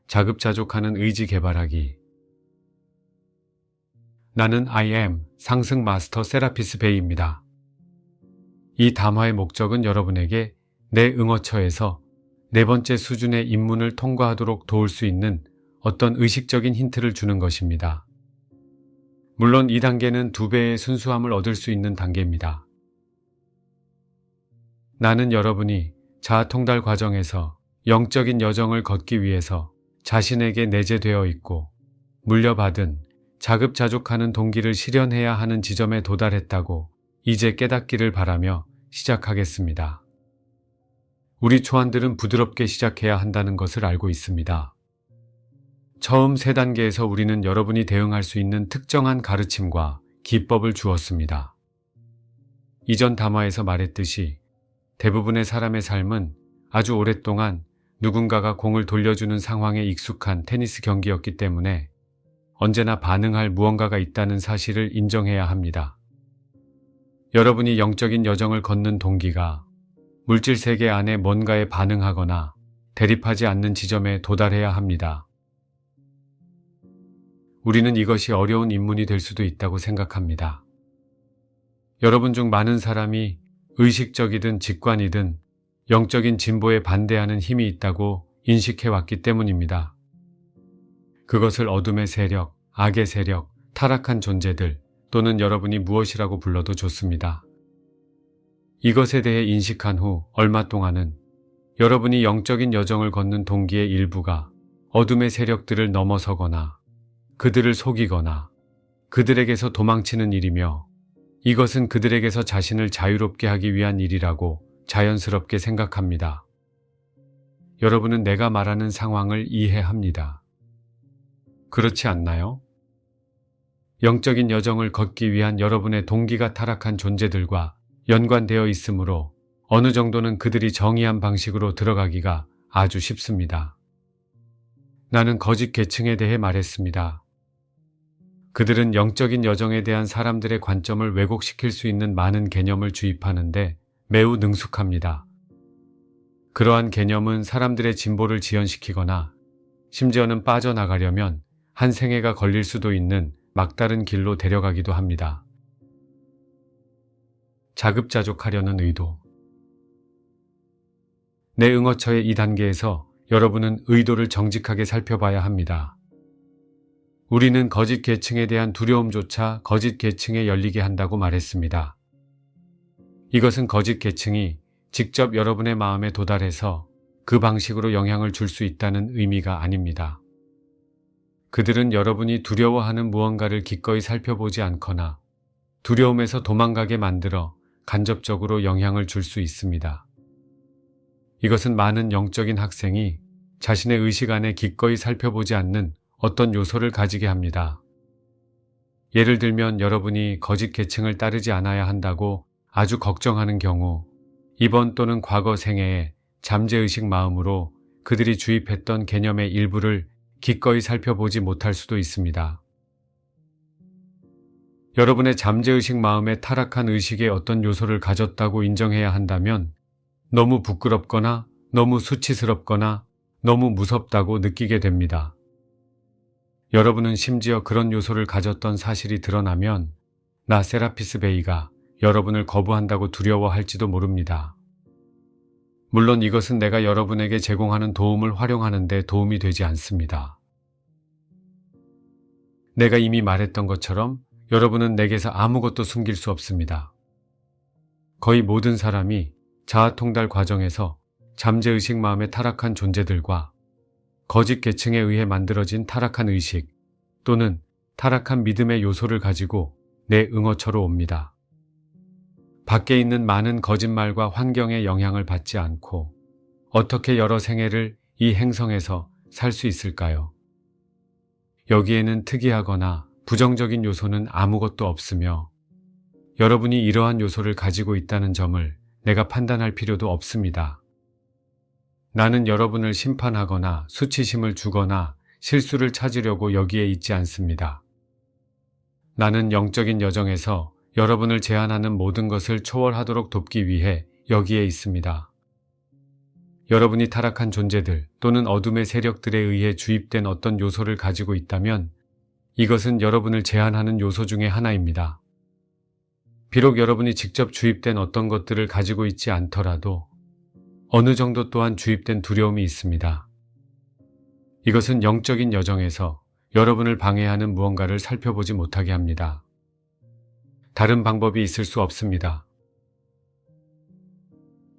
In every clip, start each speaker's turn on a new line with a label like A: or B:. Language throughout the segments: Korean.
A: 자급자족하는 의지 개발하기. 나는 I am 상승 마스터 세라피스 베이입니다. 이 담화의 목적은 여러분에게 내 응어처에서 네 번째 수준의 입문을 통과하도록 도울 수 있는 어떤 의식적인 힌트를 주는 것입니다. 물론 이 단계는 2배의 순수함을 얻을 수 있는 단계입니다. 나는 여러분이 자아통달 과정에서 영적인 여정을 걷기 위해서 자신에게 내재되어 있고 물려받은 자급자족하는 동기를 실현해야 하는 지점에 도달했다고 이제 깨닫기를 바라며 시작하겠습니다. 우리 초안들은 부드럽게 시작해야 한다는 것을 알고 있습니다. 처음 3단계에서 우리는 여러분이 대응할 수 있는 특정한 가르침과 기법을 주었습니다. 이전 담화에서 말했듯이 대부분의 사람의 삶은 아주 오랫동안 누군가가 공을 돌려주는 상황에 익숙한 테니스 경기였기 때문에 언제나 반응할 무언가가 있다는 사실을 인정해야 합니다. 여러분이 영적인 여정을 걷는 동기가 물질 세계 안에 뭔가에 반응하거나 대립하지 않는 지점에 도달해야 합니다. 우리는 이것이 어려운 입문이 될 수도 있다고 생각합니다. 여러분 중 많은 사람이 의식적이든 직관이든 영적인 진보에 반대하는 힘이 있다고 인식해왔기 때문입니다. 그것을 어둠의 세력, 악의 세력, 타락한 존재들 또는 여러분이 무엇이라고 불러도 좋습니다. 이것에 대해 인식한 후 얼마 동안은 여러분이 영적인 여정을 걷는 동기의 일부가 어둠의 세력들을 넘어서거나 그들을 속이거나 그들에게서 도망치는 일이며 이것은 그들에게서 자신을 자유롭게 하기 위한 일이라고 자연스럽게 생각합니다. 여러분은 내가 말하는 상황을 이해합니다. 그렇지 않나요? 영적인 여정을 걷기 위한 여러분의 동기가 타락한 존재들과 연관되어 있으므로 어느 정도는 그들이 정의한 방식으로 들어가기가 아주 쉽습니다. 나는 거짓 계층에 대해 말했습니다. 그들은 영적인 여정에 대한 사람들의 관점을 왜곡시킬 수 있는 많은 개념을 주입하는데 매우 능숙합니다. 그러한 개념은 사람들의 진보를 지연시키거나 심지어는 빠져나가려면 한 생애가 걸릴 수도 있는 막다른 길로 데려가기도 합니다. 자급자족하려는 의도. 내 응어처의 이 단계에서 여러분은 의도를 정직하게 살펴봐야 합니다. 우리는 거짓 계층에 대한 두려움조차 거짓 계층에 열리게 한다고 말했습니다. 이것은 거짓 계층이 직접 여러분의 마음에 도달해서 그 방식으로 영향을 줄 수 있다는 의미가 아닙니다. 그들은 여러분이 두려워하는 무언가를 기꺼이 살펴보지 않거나 두려움에서 도망가게 만들어 간접적으로 영향을 줄 수 있습니다. 이것은 많은 영적인 학생이 자신의 의식 안에 기꺼이 살펴보지 않는 어떤 요소를 가지게 합니다. 예를 들면 여러분이 거짓 계층을 따르지 않아야 한다고 아주 걱정하는 경우 이번 또는 과거 생애에 잠재의식 마음으로 그들이 주입했던 개념의 일부를 기꺼이 살펴보지 못할 수도 있습니다. 여러분의 잠재의식 마음에 타락한 의식의 어떤 요소를 가졌다고 인정해야 한다면 너무 부끄럽거나 너무 수치스럽거나 너무 무섭다고 느끼게 됩니다. 여러분은 심지어 그런 요소를 가졌던 사실이 드러나면 나 세라피스 베이가 여러분을 거부한다고 두려워할지도 모릅니다. 물론 이것은 내가 여러분에게 제공하는 도움을 활용하는 데 도움이 되지 않습니다. 내가 이미 말했던 것처럼 여러분은 내게서 아무것도 숨길 수 없습니다. 거의 모든 사람이 자아통달 과정에서 잠재의식 마음에 타락한 존재들과 거짓 계층에 의해 만들어진 타락한 의식 또는 타락한 믿음의 요소를 가지고 내 응어처로 옵니다. 밖에 있는 많은 거짓말과 환경의 영향을 받지 않고 어떻게 여러 생애를 이 행성에서 살 수 있을까요? 여기에는 특이하거나 부정적인 요소는 아무것도 없으며 여러분이 이러한 요소를 가지고 있다는 점을 내가 판단할 필요도 없습니다. 나는 여러분을 심판하거나 수치심을 주거나 실수를 찾으려고 여기에 있지 않습니다. 나는 영적인 여정에서 여러분을 제한하는 모든 것을 초월하도록 돕기 위해 여기에 있습니다. 여러분이 타락한 존재들 또는 어둠의 세력들에 의해 주입된 어떤 요소를 가지고 있다면 이것은 여러분을 제한하는 요소 중에 하나입니다. 비록 여러분이 직접 주입된 어떤 것들을 가지고 있지 않더라도 어느 정도 또한 주입된 두려움이 있습니다. 이것은 영적인 여정에서 여러분을 방해하는 무언가를 살펴보지 못하게 합니다. 다른 방법이 있을 수 없습니다.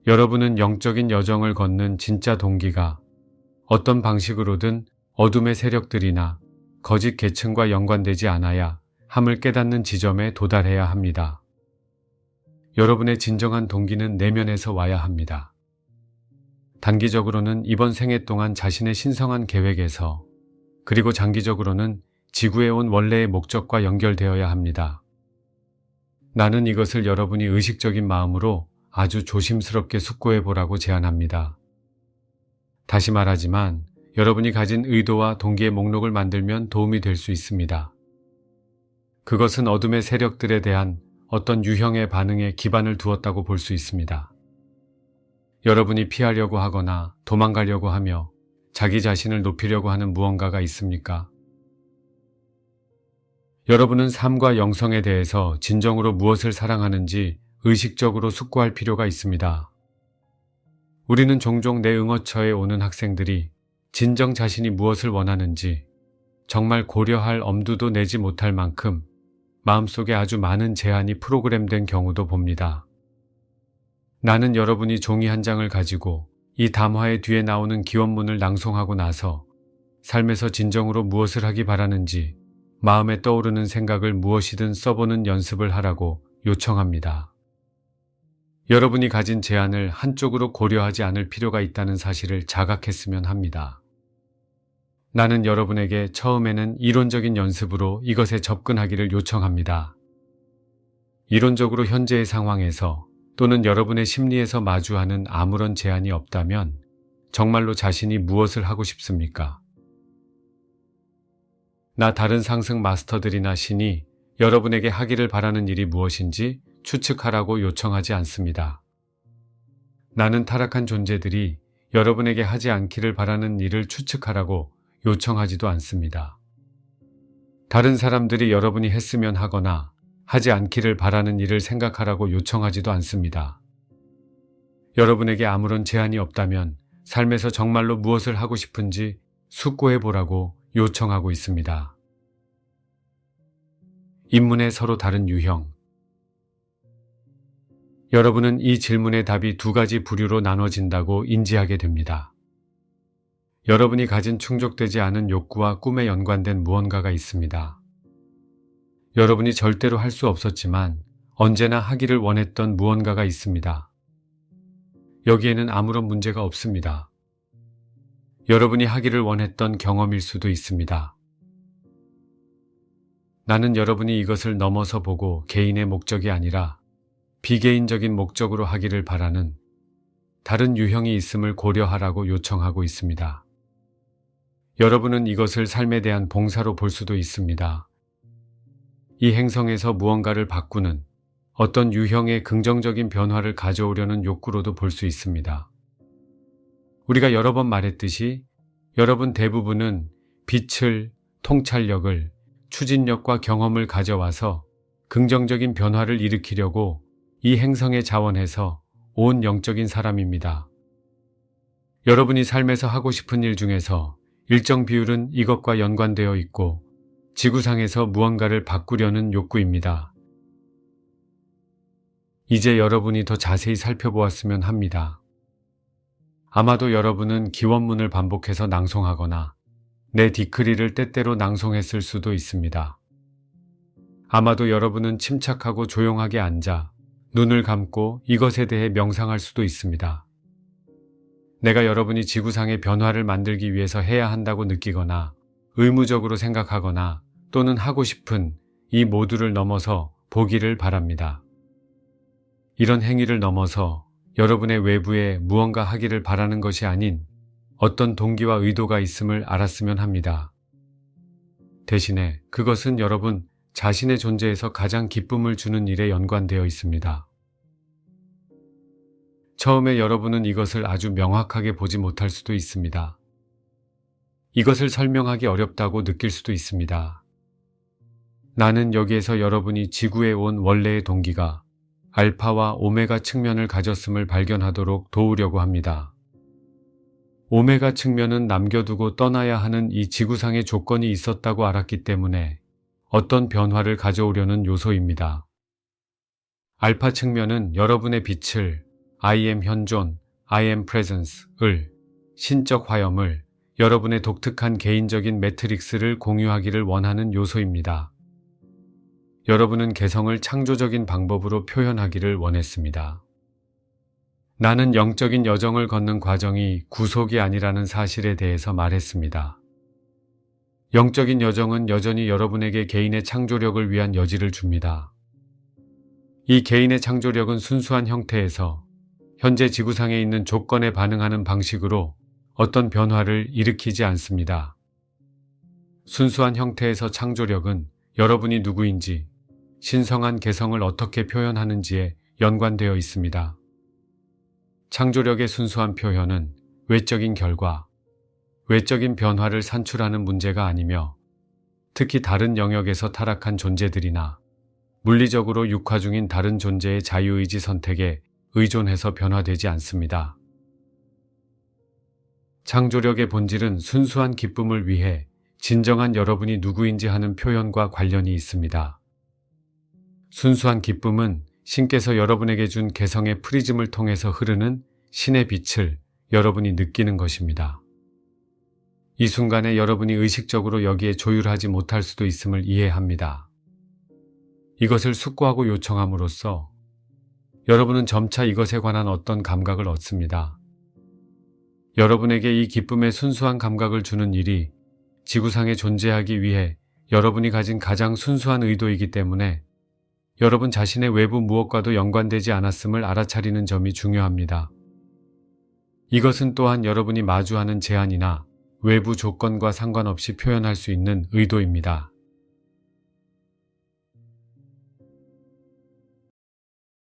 A: 여러분은 영적인 여정을 걷는 진짜 동기가 어떤 방식으로든 어둠의 세력들이나 거짓 계층과 연관되지 않아야 함을 깨닫는 지점에 도달해야 합니다. 여러분의 진정한 동기는 내면에서 와야 합니다. 단기적으로는 이번 생애 동안 자신의 신성한 계획에서, 그리고 장기적으로는 지구에 온 원래의 목적과 연결되어야 합니다. 나는 이것을 여러분이 의식적인 마음으로 아주 조심스럽게 숙고해 보라고 제안합니다. 다시 말하지만 여러분이 가진 의도와 동기의 목록을 만들면 도움이 될 수 있습니다. 그것은 어둠의 세력들에 대한 어떤 유형의 반응에 기반을 두었다고 볼 수 있습니다. 여러분이 피하려고 하거나 도망가려고 하며 자기 자신을 높이려고 하는 무언가가 있습니까? 여러분은 삶과 영성에 대해서 진정으로 무엇을 사랑하는지 의식적으로 숙고할 필요가 있습니다. 우리는 종종 내 응어처에 오는 학생들이 진정 자신이 무엇을 원하는지 정말 고려할 엄두도 내지 못할 만큼 마음속에 아주 많은 제한이 프로그램된 경우도 봅니다. 나는 여러분이 종이 한 장을 가지고 이 담화의 뒤에 나오는 기원문을 낭송하고 나서 삶에서 진정으로 무엇을 하기 바라는지 마음에 떠오르는 생각을 무엇이든 써보는 연습을 하라고 요청합니다. 여러분이 가진 제한을 한쪽으로 고려하지 않을 필요가 있다는 사실을 자각했으면 합니다. 나는 여러분에게 처음에는 이론적인 연습으로 이것에 접근하기를 요청합니다. 이론적으로 현재의 상황에서 또는 여러분의 심리에서 마주하는 아무런 제한이 없다면 정말로 자신이 무엇을 하고 싶습니까? 나 다른 상승 마스터들이나 신이 여러분에게 하기를 바라는 일이 무엇인지 추측하라고 요청하지 않습니다. 나는 타락한 존재들이 여러분에게 하지 않기를 바라는 일을 추측하라고 요청하지도 않습니다. 다른 사람들이 여러분이 했으면 하거나 하지 않기를 바라는 일을 생각하라고 요청하지도 않습니다. 여러분에게 아무런 제한이 없다면 삶에서 정말로 무엇을 하고 싶은지 숙고해 보라고 요청하고 있습니다. 인문의 서로 다른 유형. 여러분은 이 질문의 답이 두 가지 부류로 나눠진다고 인지하게 됩니다. 여러분이 가진 충족되지 않은 욕구와 꿈에 연관된 무언가가 있습니다. 여러분이 절대로 할 수 없었지만 언제나 하기를 원했던 무언가가 있습니다. 여기에는 아무런 문제가 없습니다. 여러분이 하기를 원했던 경험일 수도 있습니다. 나는 여러분이 이것을 넘어서 보고 개인의 목적이 아니라 비개인적인 목적으로 하기를 바라는 다른 유형이 있음을 고려하라고 요청하고 있습니다. 여러분은 이것을 삶에 대한 봉사로 볼 수도 있습니다. 이 행성에서 무언가를 바꾸는 어떤 유형의 긍정적인 변화를 가져오려는 욕구로도 볼 수 있습니다. 우리가 여러 번 말했듯이 여러분 대부분은 빛을, 통찰력을, 추진력과 경험을 가져와서 긍정적인 변화를 일으키려고 이 행성에 자원해서 온 영적인 사람입니다. 여러분이 삶에서 하고 싶은 일 중에서 일정 비율은 이것과 연관되어 있고 지구상에서 무언가를 바꾸려는 욕구입니다. 이제 여러분이 더 자세히 살펴보았으면 합니다. 아마도 여러분은 기원문을 반복해서 낭송하거나 내 디크리를 때때로 낭송했을 수도 있습니다. 아마도 여러분은 침착하고 조용하게 앉아 눈을 감고 이것에 대해 명상할 수도 있습니다. 내가 여러분이 지구상의 변화를 만들기 위해서 해야 한다고 느끼거나 의무적으로 생각하거나 또는 하고 싶은 이 모두를 넘어서 보기를 바랍니다. 이런 행위를 넘어서 여러분의 외부에 무언가 하기를 바라는 것이 아닌 어떤 동기와 의도가 있음을 알았으면 합니다. 대신에 그것은 여러분 자신의 존재에서 가장 기쁨을 주는 일에 연관되어 있습니다. 처음에 여러분은 이것을 아주 명확하게 보지 못할 수도 있습니다. 이것을 설명하기 어렵다고 느낄 수도 있습니다. 나는 여기에서 여러분이 지구에 온 원래의 동기가 알파와 오메가 측면을 가졌음을 발견하도록 도우려고 합니다. 오메가 측면은 남겨두고 떠나야 하는 이 지구상의 조건이 있었다고 알았기 때문에 어떤 변화를 가져오려는 요소입니다. 알파 측면은 여러분의 빛을 I am 현존, I am presence을, 신적 화염을, 여러분의 독특한 개인적인 매트릭스를 공유하기를 원하는 요소입니다. 여러분은 개성을 창조적인 방법으로 표현하기를 원했습니다. 나는 영적인 여정을 걷는 과정이 구속이 아니라는 사실에 대해서 말했습니다. 영적인 여정은 여전히 여러분에게 개인의 창조력을 위한 여지를 줍니다. 이 개인의 창조력은 순수한 형태에서 현재 지구상에 있는 조건에 반응하는 방식으로 어떤 변화를 일으키지 않습니다. 순수한 형태에서 창조력은 여러분이 누구인지, 신성한 개성을 어떻게 표현하는지에 연관되어 있습니다. 창조력의 순수한 표현은 외적인 결과, 외적인 변화를 산출하는 문제가 아니며 특히 다른 영역에서 타락한 존재들이나 물리적으로 육화 중인 다른 존재의 자유의지 선택에 의존해서 변화되지 않습니다. 창조력의 본질은 순수한 기쁨을 위해 진정한 여러분이 누구인지 하는 표현과 관련이 있습니다. 순수한 기쁨은 신께서 여러분에게 준 개성의 프리즘을 통해서 흐르는 신의 빛을 여러분이 느끼는 것입니다. 이 순간에 여러분이 의식적으로 여기에 조율하지 못할 수도 있음을 이해합니다. 이것을 숙고하고 요청함으로써 여러분은 점차 이것에 관한 어떤 감각을 얻습니다. 여러분에게 이 기쁨의 순수한 감각을 주는 일이 지구상에 존재하기 위해 여러분이 가진 가장 순수한 의도이기 때문에 여러분 자신의 외부 무엇과도 연관되지 않았음을 알아차리는 점이 중요합니다. 이것은 또한 여러분이 마주하는 제한이나 외부 조건과 상관없이 표현할 수 있는 의도입니다.